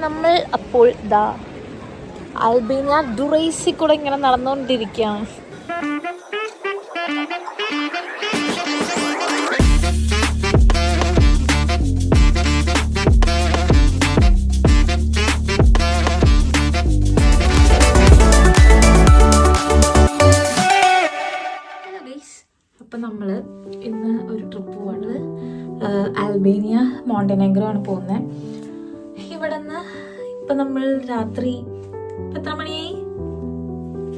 നമ്മൾ അപ്പോൾ അൽബേനിയ ഡുറൈസിൽ കൂടെ ഇങ്ങനെ നടന്നുകൊണ്ടിരിക്കുകയാണ്. അപ്പം നമ്മൾ ഇന്ന് ഒരു ട്രിപ്പ് പോകുന്നത് അൽബേനിയ മോണ്ടെനെഗ്രോ ആണ് പോകുന്നത്. ഇവിടെ നിന്ന് ഇപ്പം നമ്മൾ രാത്രി എത്ര മണിയായി?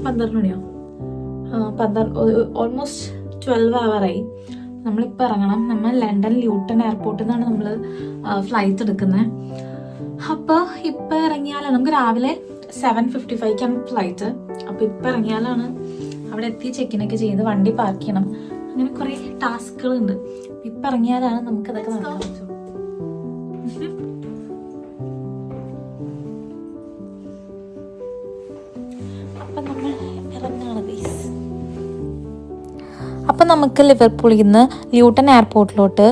12 മണിയോ? ഓൾമോസ്റ്റ് 12 ആവാറായി. നമ്മളിപ്പോൾ ഇറങ്ങണം. നമ്മൾ ലണ്ടൻ ല്യൂട്ടൺ എയർപോർട്ടിൽ നിന്നാണ് നമ്മൾ ഫ്ലൈറ്റ് എടുക്കുന്നത്. അപ്പോൾ ഇപ്പം ഇറങ്ങിയാലാണ് നമുക്ക് രാവിലെ 7:55 ഫ്ലൈറ്റ്. അപ്പോൾ ഇപ്പം ഇറങ്ങിയാലാണ് അവിടെ എത്തി ചെക്കിനൊക്കെ ചെയ്ത് വണ്ടി പാർക്ക് ചെയ്യണം. അങ്ങനെ കുറേ ടാസ്കുകളുണ്ട്. ഇപ്പം ഇറങ്ങിയാലാണ് നമുക്കതൊക്കെ നടക്കാൻ പറ്റുള്ളൂ. അപ്പം നമുക്ക് ലിവർപൂളിൽ നിന്ന് ല്യൂട്ടൺ എയർപോർട്ടിലോട്ട്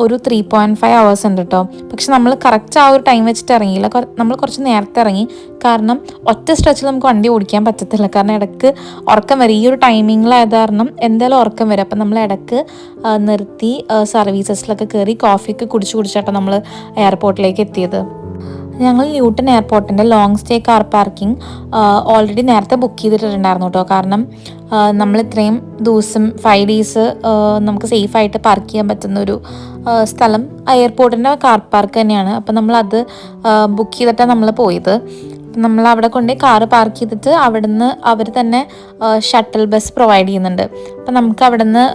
ഒരു 3.5 hours ഉണ്ട് കേട്ടോ. പക്ഷെ നമ്മൾ കറക്റ്റ് ആ ഒരു ടൈം വെച്ചിട്ട് ഇറങ്ങിയില്ല. നമ്മൾ കുറച്ച് നേരത്തെ ഇറങ്ങി. കാരണം ഒറ്റ സ്ട്രെച്ചിൽ നമുക്ക് വണ്ടി ഓടിക്കാൻ പറ്റത്തില്ല. കാരണം ഇടയ്ക്ക് ഉറക്കം വരും. ഈ ഒരു ടൈമിങ്ങിലായത് കാരണം എന്തായാലും ഉറക്കം വരും. അപ്പം നമ്മൾ ഇടയ്ക്ക് നിർത്തി സർവീസസിലൊക്കെ കയറി കോഫിയൊക്കെ കുടിച്ചാട്ടോ നമ്മൾ എയർപോർട്ടിലേക്ക് എത്തിയത്. ഞങ്ങൾ ന്യൂട്ടൺ എയർപോർട്ടിൻ്റെ long stay car parking already നേരത്തെ ബുക്ക് ചെയ്തിട്ടുണ്ടായിരുന്നു കേട്ടോ. കാരണം നമ്മൾ ഇത്രയും ദിവസം 5 days നമുക്ക് സേഫായിട്ട് പാർക്ക് ചെയ്യാൻ പറ്റുന്നൊരു സ്ഥലം എയർപോർട്ടിൻ്റെ കാർ പാർക്ക് തന്നെയാണ്. അപ്പം നമ്മളത് ബുക്ക് ചെയ്തിട്ടാണ് നമ്മൾ പോയത്. നമ്മൾ അവിടെ കൊണ്ടുപോയി കാറ് പാർക്ക് ചെയ്തിട്ട് അവിടുന്ന് അവർ തന്നെ ഷട്ടിൽ ബസ് പ്രൊവൈഡ് ചെയ്യുന്നുണ്ട്. അപ്പം നമുക്ക് അവിടുന്ന്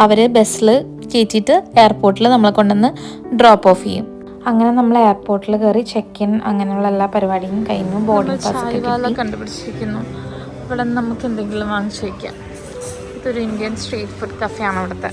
അവർ ബസ്സിൽ കയറ്റിയിട്ട് എയർപോർട്ടിൽ നമ്മളെ കൊണ്ടുവന്ന് ഡ്രോപ്പ് ഓഫ് ചെയ്യും. അങ്ങനെ നമ്മൾ എയർപോർട്ടിൽ കയറി ചെക്ക് ഇൻ അങ്ങനെയുള്ള എല്ലാ പരിപാടിയും കഴിഞ്ഞു. ബോർഡിംഗ് പാസ് കണ്ടുപിടിച്ചിരിക്കുന്നു. ഇവിടെ നമുക്ക് എന്തെങ്കിലും വാങ്ങിച്ചു വയ്ക്കാം. ഇതൊരു ഇന്ത്യൻ സ്ട്രീറ്റ് ഫുഡ് കഫേയാണ് ഇവിടുത്തെ.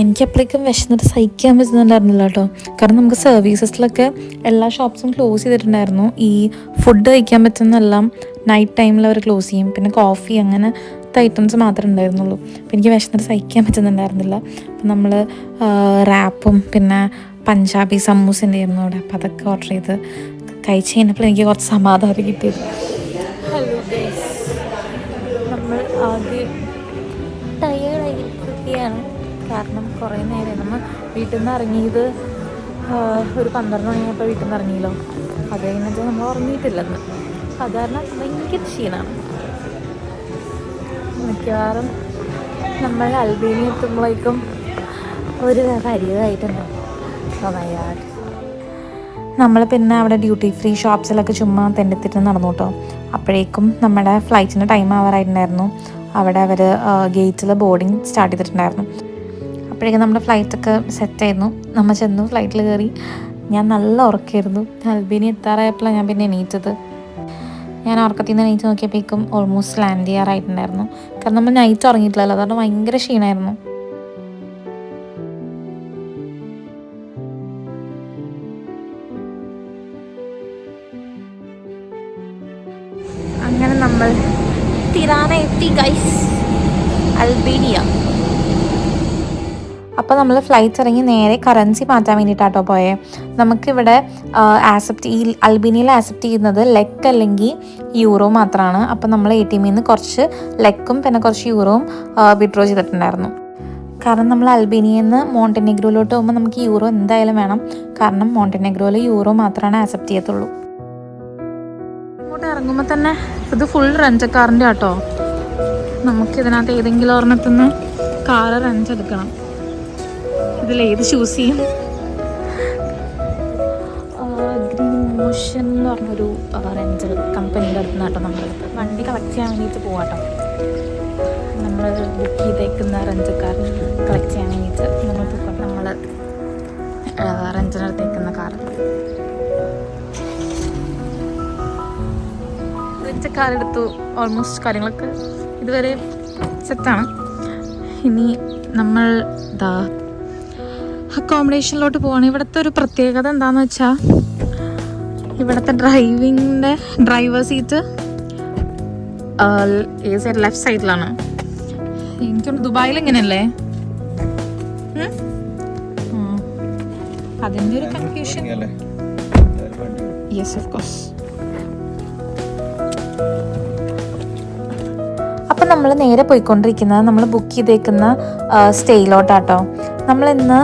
എനിക്കപ്പോഴേക്കും വിശന്നിട്ട് സഹിക്കാൻ പറ്റുന്നുണ്ടായിരുന്നില്ല കേട്ടോ. കാരണം നമുക്ക് സർവീസസിലൊക്കെ എല്ലാ ഷോപ്സും ക്ലോസ് ചെയ്തിട്ടുണ്ടായിരുന്നു. ഈ ഫുഡ് കഴിക്കാൻ പറ്റുന്നതെല്ലാം നൈറ്റ് ടൈമിൽ അവർ ക്ലോസ് ചെയ്യും. പിന്നെ കോഫി അങ്ങനെ ഐറ്റംസ് മാത്രമേ ഉണ്ടായിരുന്നുള്ളൂ. അപ്പം എനിക്ക് വിശന്നിട്ട് സഹിക്കാൻ പറ്റുന്നുണ്ടായിരുന്നില്ല. അപ്പം നമ്മൾ റാപ്പും പിന്നെ പഞ്ചാബി സമൂസൻ്റെ ആയിരുന്നു അവിടെ. അപ്പം അതൊക്കെ ഓർഡർ ചെയ്ത് കഴിച്ച് കഴിഞ്ഞപ്പോൾ എനിക്ക് കുറച്ച് സമാധാനം കിട്ടിയത്. ഹലോ ഗൈസ്, നമ്മൾ ആദ്യം ടയേർഡായിരിക്കുകയാണ്. കാരണം കുറേ നേരം നമ്മൾ വീട്ടിൽ നിന്ന് ഇറങ്ങിയത് ഒരു 12 മണിയായപ്പോൾ വീട്ടിൽ നിന്ന് ഇറങ്ങിയല്ലോ. അത് കഴിഞ്ഞിട്ട് നമ്മൾ ഉറങ്ങിയിട്ടില്ലെന്ന്. സാധാരണ ഭയങ്കര ക്ഷീണമാണ്. മിക്കവാറും നമ്മൾ അൽബേനിയ എത്തുമ്പോഴേക്കും ഒരു പരിവായിട്ടുണ്ട്. നമ്മൾ പിന്നെ അവിടെ ഡ്യൂട്ടി ഫ്രീ ഷോപ്സിലൊക്കെ ചുമ്മാ തെണ്ടെത്തിട്ട് നടന്നു കേട്ടോ. അപ്പോഴേക്കും നമ്മുടെ ഫ്ലൈറ്റിന് ടൈം ആവാറായിട്ടുണ്ടായിരുന്നു. അവിടെ അവർ ഗേറ്റിൽ ബോർഡിങ് സ്റ്റാർട്ട് ചെയ്തിട്ടുണ്ടായിരുന്നു. അപ്പോഴേക്കും നമ്മുടെ ഫ്ലൈറ്റൊക്കെ സെറ്റായിരുന്നു. നമ്മൾ ചെന്നു, ഫ്ലൈറ്റിൽ കയറി. ഞാൻ നല്ല ഉറക്കമായിരുന്നു. അൽബേനിയ എത്താറായപ്പോഴാണ് ഞാൻ പിന്നെ എണീറ്റത്. ഞാൻ ഉറക്കത്തിൽ നിന്ന് എണീറ്റ് നോക്കിയപ്പോഴേക്കും ഓൾമോസ്റ്റ് ലാൻഡ് ചെയ്യാറായിട്ടുണ്ടായിരുന്നു. കാരണം നമ്മൾ നൈറ്റ് ഉറങ്ങിയിട്ടില്ലല്ലോ, അതുകൊണ്ട് ഭയങ്കര ക്ഷീണമായിരുന്നു. അങ്ങനെ നമ്മൾ തിരാന എത്തി ഗൈസ്, അൽബേനിയ. അപ്പോൾ നമ്മൾ ഫ്ലൈറ്റ് ഇറങ്ങി നേരെ കറൻസി മാറ്റാൻ വേണ്ടിയിട്ടാട്ടോ പോയത്. നമുക്കിവിടെ ഈ അൽബേനിയയിൽ ആക്സെപ്റ്റ് ചെയ്യുന്നത് ലെക്ക് അല്ലെങ്കിൽ യൂറോ മാത്രമാണ്. അപ്പോൾ നമ്മൾ ATMയിൽ നിന്ന് കുറച്ച് ലെക്കും പിന്നെ കുറച്ച് യൂറോയും വിഡ്രോ ചെയ്തിട്ടുണ്ടായിരുന്നു. കാരണം നമ്മൾ അൽബേനിയയിൽ നിന്ന് മോണ്ടെനെഗ്രോയിലോട്ട് പോകുമ്പോൾ നമുക്ക് യൂറോ എന്തായാലും വേണം. കാരണം മോണ്ടെനെഗ്രോയിൽ യൂറോ മാത്രമാണ് ആക്സെപ്റ്റ് ചെയ്യത്തുള്ളൂ. ഇങ്ങോട്ട് ഇറങ്ങുമ്പോൾ തന്നെ ഇത് ഫുൾ റെൻ്റ് കാറിൻ്റെ ആട്ടോ. നമുക്കിതിനകത്ത് ഏതെങ്കിലും ഒരെണ്ണത്തിൽ നിന്ന് കാറ് റെൻ്റ് എടുക്കണം. ഇതിലേത് ചൂസ് ചെയ്യും? ഗ്രീൻ മോഷൻ എന്ന് പറഞ്ഞൊരു റെൻ്റൽ കമ്പനീൻ്റെ അടുത്ത് നിന്നാട്ടോ നമ്മൾ വണ്ടി കളക്ട് ചെയ്യാൻ വേണ്ടിയിട്ട് പോകാട്ടോ. നമ്മൾ ബുക്ക് ചെയ്തേക്കുന്ന റെൻ്റ് കാർ കളക്ട് ചെയ്യാൻ വേണ്ടിയിട്ട് നമ്മൾ റെൻറ്റിനെടുത്തേക്കുന്ന കാർ. കാർ എടുത്തു. ഓൾമോസ്റ്റ് കാര്യങ്ങളൊക്കെ ഇതുവരെ സെറ്റാണ്. ഇനി നമ്മൾ അക്കോമഡേഷനിലോട്ട് പോവാണ്. ഇവിടുത്തെ ഒരു പ്രത്യേകത എന്താണെന്ന് വെച്ചാൽ ഇവിടുത്തെ ഡ്രൈവർ സീറ്റ് ലെഫ്റ്റ് സൈഡിലാണ്. എനിക്കൊന്ന് ദുബായിൽ എങ്ങനെയല്ലേ അതിൻ്റെ ഒരു കൺഫ്യൂഷൻ. Yes of course. അപ്പം നമ്മൾ നേരെ പോയിക്കൊണ്ടിരിക്കുന്നത് നമ്മൾ ബുക്ക് ചെയ്തേക്കുന്ന സ്റ്റേയിലോട്ടാട്ടോ. നമ്മളിന്ന്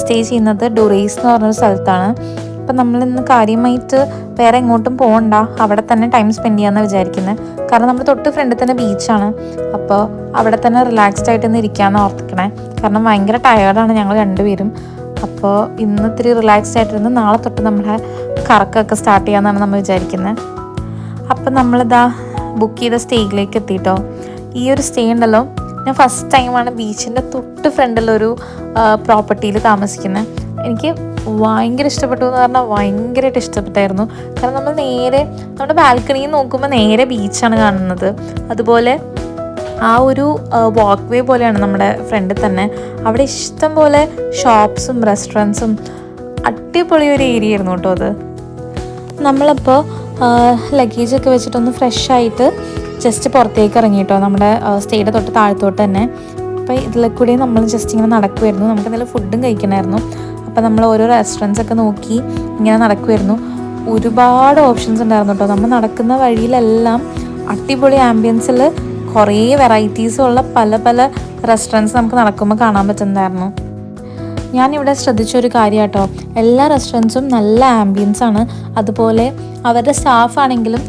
സ്റ്റേ ചെയ്യുന്നത് ഡുറൈസ് എന്ന് പറഞ്ഞൊരു സ്ഥലത്താണ്. അപ്പം നമ്മളിന്ന് കാര്യമായിട്ട് വേറെ എങ്ങോട്ടും പോകണ്ട, അവിടെ തന്നെ ടൈം സ്പെൻഡ് ചെയ്യാമെന്ന് വിചാരിക്കുന്നത്. കാരണം നമ്മൾ തൊട്ട് ഫ്രണ്ടിൽ തന്നെ ബീച്ചാണ്. അപ്പോൾ അവിടെ തന്നെ റിലാക്സ്ഡ് ആയിട്ടൊന്ന് ഇരിക്കാമെന്ന് ഓർത്തിക്കണേ. കാരണം ഭയങ്കര ടയേർഡാണ് ഞങ്ങൾ രണ്ടുപേരും. അപ്പോൾ ഇന്ന് ഇത്തിരി റിലാക്സ്ഡ് ആയിട്ടിരുന്ന് നാളെ തൊട്ട് നമ്മുടെ കറക്കമൊക്കെ സ്റ്റാർട്ട് ചെയ്യാമെന്നാണ് നമ്മൾ വിചാരിക്കുന്നത്. അപ്പം നമ്മളിതാ ബുക്ക് ചെയ്ത സ്റ്റേയിലേക്ക് എത്തിയിട്ടോ. ഈ ഒരു സ്റ്റേ ഉണ്ടല്ലോ, ഞാൻ ഫസ്റ്റ് ടൈമാണ് ബീച്ചിൻ്റെ തൊട്ട് ഫ്രണ്ടിലൊരു പ്രോപ്പർട്ടിയിൽ താമസിക്കുന്നത്. എനിക്ക് ഭയങ്കര ഇഷ്ടപ്പെട്ടു എന്ന് പറഞ്ഞാൽ ഭയങ്കരമായിട്ട് ഇഷ്ടപ്പെട്ടായിരുന്നു. കാരണം നമ്മൾ നേരെ നമ്മുടെ ബാൽക്കണിയിൽ നോക്കുമ്പോൾ നേരെ ബീച്ചാണ് കാണുന്നത്. അതുപോലെ ആ ഒരു വാക്ക് വേ പോലെയാണ് നമ്മുടെ ഫ്രണ്ടിൽ തന്നെ. അവിടെ ഇഷ്ടം പോലെ ഷോപ്സും റെസ്റ്റോറൻറ്റ്സും അടിപൊളി ഒരു ഏരിയ ആയിരുന്നു കേട്ടോ അത്. നമ്മളപ്പോൾ ലഗേജൊക്കെ വെച്ചിട്ടൊന്ന് ഫ്രഷ് ആയിട്ട് ജസ്റ്റ് പുറത്തേക്ക് ഇറങ്ങിയിട്ടോ, നമ്മുടെ സ്റ്റേയുടെ തൊട്ട് താഴത്തോട്ട് തന്നെ. അപ്പോൾ ഇതിലെ കൂടി നമ്മൾ ജസ്റ്റ് ഇങ്ങനെ നടക്കുമായിരുന്നു. നമുക്ക് എന്തെങ്കിലും ഫുഡും കഴിക്കണമായിരുന്നു. അപ്പോൾ നമ്മൾ ഓരോ റെസ്റ്റോറൻറ്റ്സ് ഒക്കെ നോക്കി ഇങ്ങനെ നടക്കുമായിരുന്നു. ഒരുപാട് ഓപ്ഷൻസ് ഉണ്ടായിരുന്നു കേട്ടോ. നമ്മൾ നടക്കുന്ന വഴിയിലെല്ലാം അടിപൊളി ആംബിയൻസിൽ കുറേ വെറൈറ്റീസുള്ള പല പല റെസ്റ്റോറൻറ്റ്സ് നമുക്ക് നടക്കുമ്പോൾ കാണാൻ പറ്റുന്നതായിരുന്നു. ഞാനിവിടെ ശ്രദ്ധിച്ചൊരു കാര്യം കേട്ടോ, എല്ലാ റെസ്റ്റോറൻറ്റ്സും നല്ല ആംബിയൻസാണ്. അതുപോലെ അവരുടെ സ്റ്റാഫാണെങ്കിലും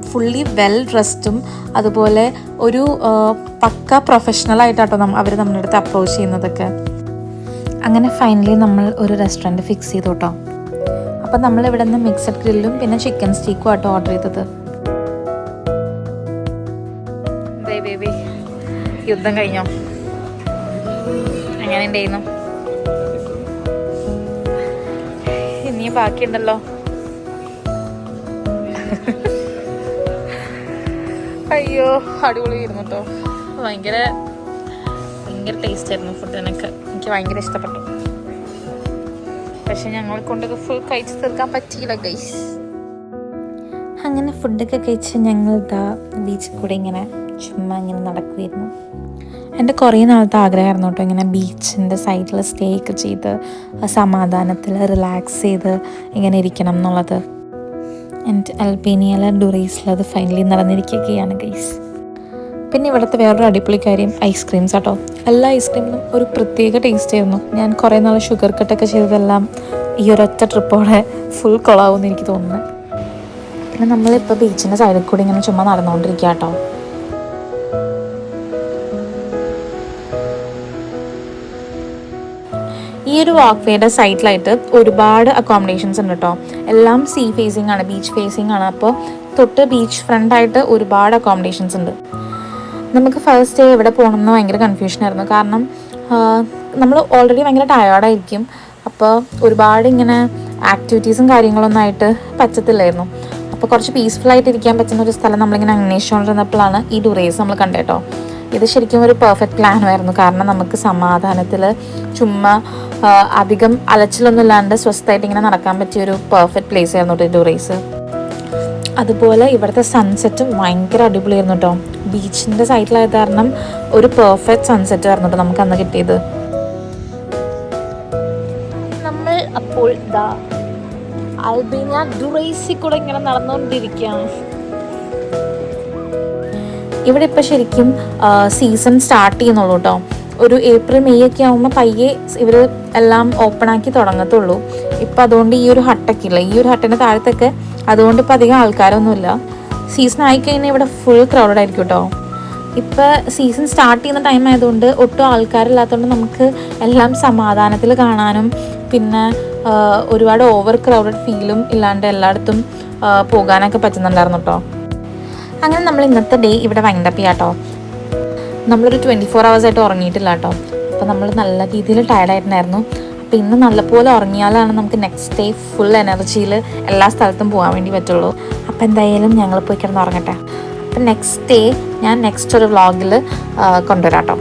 ഫുള്ളി വെൽ ഡ്രസ്ഡും അതുപോലെ ഒരു പക്ക പ്രൊഫഷണലായിട്ടാട്ടോ അവർ നമ്മുടെ അടുത്ത് അപ്രോച്ച് ചെയ്യുന്നതൊക്കെ. അങ്ങനെ ഫൈനലി നമ്മൾ ഒരു റെസ്റ്റോറൻറ്റ് ഫിക്സ് ചെയ്തു കേട്ടോ. അപ്പം നമ്മൾ ഇവിടെ നിന്ന് മിക്സഡ് ഗ്രില്ലും പിന്നെ ചിക്കൻ സ്റ്റീക്കും ആട്ടോ ഓർഡർ ചെയ്തത്. യുദ്ധം കഴിഞ്ഞോ? എങ്ങനെ ഉണ്ടായിരുന്നു? ഇനി ബാക്കിയുണ്ടല്ലോ. അയ്യോ അടിപൊളിയായിരുന്നു കേട്ടോ. ഭയങ്കര ടേസ്റ്റ് ആയിരുന്നു ഫുഡിനൊക്കെ. എനിക്ക് ഭയങ്കര ഇഷ്ടപ്പെട്ടു. പക്ഷെ ഞങ്ങളെ കൊണ്ടൊക്കെ ഫുൾ കഴിച്ച് തീർക്കാൻ പറ്റിയില്ല ഗൈസ്. അങ്ങനെ ഫുഡൊക്കെ കഴിച്ച് ഞങ്ങൾ ബീച്ചിൽ കൂടെ ഇങ്ങനെ ചുമ്മാ ഇങ്ങനെ നടക്കുമായിരുന്നു. എൻ്റെ കുറേ നാളത്തെ ആഗ്രഹമായിരുന്നു കേട്ടോ, ഇങ്ങനെ ബീച്ചിൻ്റെ സൈഡിൽ സ്റ്റേ ഒക്കെ ചെയ്ത് സമാധാനത്തിൽ റിലാക്സ് ചെയ്ത് ഇങ്ങനെ ഇരിക്കണം എന്നുള്ളത്. എൻ്റെ അൽബേനിയയിലെ ഡുറൈസിൽ അത് ഫൈനലി നടന്നിരിക്കുകയാണ് ഗൈസ്. പിന്നെ ഇവിടുത്തെ വേറൊരു അടിപൊളി കാര്യം ഐസ്ക്രീംസ് കേട്ടോ. എല്ലാ ഐസ്ക്രീമിനും ഒരു പ്രത്യേക ടേസ്റ്റ് ആയിരുന്നു. ഞാൻ കുറേ നാൾ ഷുഗർ കട്ടൊക്കെ ചെയ്തതെല്ലാം ഈ ഒരൊറ്റ ട്രിപ്പോടെ ഫുൾ കൊളാവുമെന്ന് എനിക്ക് തോന്നുന്നത്. പിന്നെ നമ്മളിപ്പോൾ ബീച്ചിൻ്റെ സൈഡിൽ കൂടി ഇങ്ങനെ ചുമ്മാ നടന്നുകൊണ്ടിരിക്കുക കേട്ടോ. ഈ ഒരു വാക്ക് വേയുടെ സൈഡിലായിട്ട് ഒരുപാട് അക്കോമഡേഷൻസ് ഉണ്ട് കേട്ടോ. എല്ലാം സീ ഫേസിങ് ആണ്, ബീച്ച് ഫേസിങ് ആണ്. അപ്പോൾ തൊട്ട് ബീച്ച് ഫ്രണ്ടായിട്ട് ഒരുപാട് അക്കോമഡേഷൻസ് ഉണ്ട്. നമുക്ക് ഫസ്റ്റ് ഡേ എവിടെ പോകണമെന്ന് ഭയങ്കര കൺഫ്യൂഷനായിരുന്നു. കാരണം നമ്മൾ ഓൾറെഡി ഭയങ്കര ടയേർഡായിരിക്കും. അപ്പോൾ ഒരുപാട് ഇങ്ങനെ ആക്ടിവിറ്റീസും കാര്യങ്ങളൊന്നും ആയിട്ട് പറ്റത്തില്ലായിരുന്നു. അപ്പോൾ കുറച്ച് പീസ്ഫുള്ളായിട്ട് ഇരിക്കാൻ പറ്റുന്ന ഒരു സ്ഥലം നമ്മളിങ്ങനെ അന്വേഷിച്ചുകൊണ്ടിരുന്നപ്പോഴാണ് ഈ ഡുറൈസ് നമ്മൾ കണ്ടേട്ടോ. ഇത് ശരിക്കും ഒരു പെർഫെക്റ്റ് പ്ലാനുമായിരുന്നു. കാരണം നമുക്ക് സമാധാനത്തിൽ ചുമ്മാ അധികം അലച്ചിലൊന്നും ഇല്ലാണ്ട് സ്വസ്ഥമായിട്ട് ഇങ്ങനെ നടക്കാൻ പറ്റിയൊരു പെർഫെക്റ്റ് പ്ലേസ് ആയിരുന്നു കേട്ടോ ഡുറൈസ്. അതുപോലെ ഇവിടുത്തെ സൺസെറ്റും ഭയങ്കര അടിപൊളിയായിരുന്നു കേട്ടോ. ബീച്ചിൻ്റെ സൈഡിലായത് കാരണം ഒരു പെർഫെക്റ്റ് സൺസെറ്റ് ആയിരുന്നു കേട്ടോ നമുക്ക് അന്ന് കിട്ടിയത്. നമ്മൾ അപ്പോൾ അൽബേനിയ ഡുറൈസിൽ കൂടെ ഇങ്ങനെ നടന്നുകൊണ്ടിരിക്കുകയാണ്. ഇവിടെ ഇപ്പോൾ ശരിക്കും സീസൺ സ്റ്റാർട്ട് ചെയ്യുന്നുള്ളൂ കേട്ടോ. ഒരു ഏപ്രിൽ മെയ് ഒക്കെ ആകുമ്പോൾ പയ്യെ ഇവർ എല്ലാം ഓപ്പണാക്കി തുടങ്ങത്തുള്ളൂ. ഇപ്പം അതുകൊണ്ട് ഈ ഒരു ഹട്ടൊക്കെ ഇല്ല, ഈ ഒരു ഹട്ടിൻ്റെ താഴത്തൊക്കെ അതുകൊണ്ട് ഇപ്പോൾ അധികം ആൾക്കാരൊന്നുമില്ല. സീസൺ ആയിക്കഴിഞ്ഞാൽ ഇവിടെ ഫുൾ ക്രൗഡഡ് ആയിരിക്കും കേട്ടോ. ഇപ്പോൾ സീസൺ സ്റ്റാർട്ട് ചെയ്യുന്ന ടൈം ആയതുകൊണ്ട് ഒട്ടും ആൾക്കാരില്ലാത്തതുകൊണ്ട് നമുക്ക് എല്ലാം സമാധാനത്തിൽ കാണാനും പിന്നെ ഒരുപാട് ഓവർ ക്രൗഡഡ് ഫീലും ഇല്ലാണ്ട് എല്ലായിടത്തും പോകാനൊക്കെ പറ്റുന്നുണ്ടായിരുന്നു കേട്ടോ. അങ്ങനെ നമ്മൾ ഇന്നത്തെ ഡേ ഇവിടെ വൈൻഡപ്പ് ചെയ്യാം കേട്ടോ. നമ്മളൊരു 24 hours ആയിട്ട് ഉറങ്ങിയിട്ടില്ല കേട്ടോ. അപ്പോൾ നമ്മൾ നല്ല രീതിയിൽ ടയർഡായിട്ടുണ്ടായിരുന്നു. അപ്പോൾ ഇന്ന് നല്ലപോലെ ഉറങ്ങിയാലാണ് നമുക്ക് നെക്സ്റ്റ് ഡേ ഫുൾ എനർജിയിൽ എല്ലാ സ്ഥലത്തും പോകാൻ വേണ്ടി പറ്റുള്ളൂ. അപ്പോൾ എന്തായാലും ഞങ്ങൾ പോയി കിടന്ന് ഉറങ്ങട്ടെ. അപ്പം നെക്സ്റ്റ് ഡേ ഞാൻ നെക്സ്റ്റ് ഒരു വ്ളോഗിൽ കൊണ്ടുവരാം കേട്ടോ.